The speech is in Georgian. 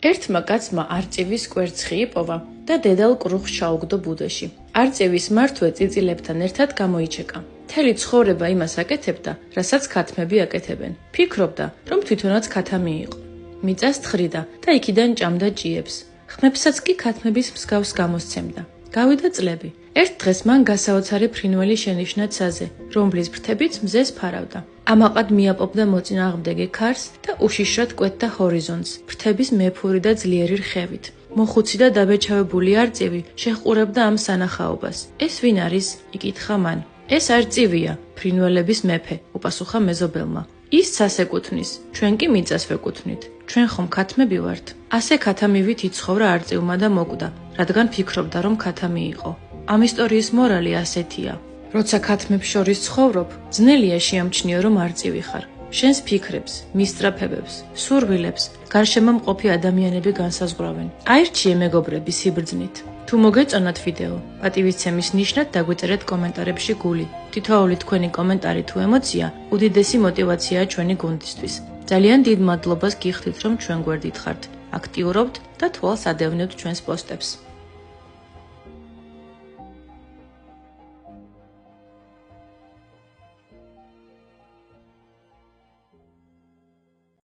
ერთმა კაცმა არწივის კვერცხი იპოვა და დედალ კრუხს ჩაუგდო ბუდეში. არწივის მართვე წიწილებთან ერთად გამოიჩეკა. მთელი ცხოვრება იმას აკეთებდა, რასაც ქათმები აკეთებენ. ფიქრობდა, რომ თვითონაც ქათამი იყო. მიწას თხრიდა და იქიდან ჭამდა ჭიებს. ხმებსაც კი ქათმების მსგავს გამოსცემდა. გავიდა წლები. ერთ დღეს მან გასაოცარი ფრინველი შენიშნა ცაზე, რომლის ფრთებიც მზეს ფარავდა. ამაყად მიაპობდა მოწინააღმდეგე ქარს და უშიშრად კვეთდა ჰორიზონტს, ფრთების მეფური და ძლიერი რხევით. მოხუცი და დაბეჭავებული არწივი შეჰყურებდა ამ სანახაობას. ეს ვინ არის? იკითხა მან. ეს არწივია, ფრინველების მეფე, უპასუხა მეზობელმა. ის ცას ეკუთვნის, ჩვენ კი მიწას ვეკუთვნით. ჩვენ ხომ ქათმები ვართ? ასე ქათამივით იცხოვრა არწივმა და მოკვდა, რადგან ფიქრობდა, რომ ქათამი იყო. ამ ისტორიის მორალი ასეთია: როცა ქათმებს შორის ცხოვრობ, ძნელია შეამჩნიო, რომ არწივი ხარ. შენს ფიქრებს, მისწრაფებებს, სურვილებს გარშემო მყოფი ადამიანები განსაზღვრავენ. აირჩიე მეგობრები სიბრძნით. თუ მოგეწონათ ვიდეო, პატივისცემის ნიშნად დაგვიწერეთ კომენტარებში გული. თითოეული თქვენი კომენტარი თუ ემოცია უდიდესი мотиваციაა ჩვენი გუნდისთვის. ძალიან დიდ მადლობას გიხდით, რომ ჩვენ გვერდით ხართ, აქტიურობთ და თვალს ადევნებთ ჩვენს პოსტებს.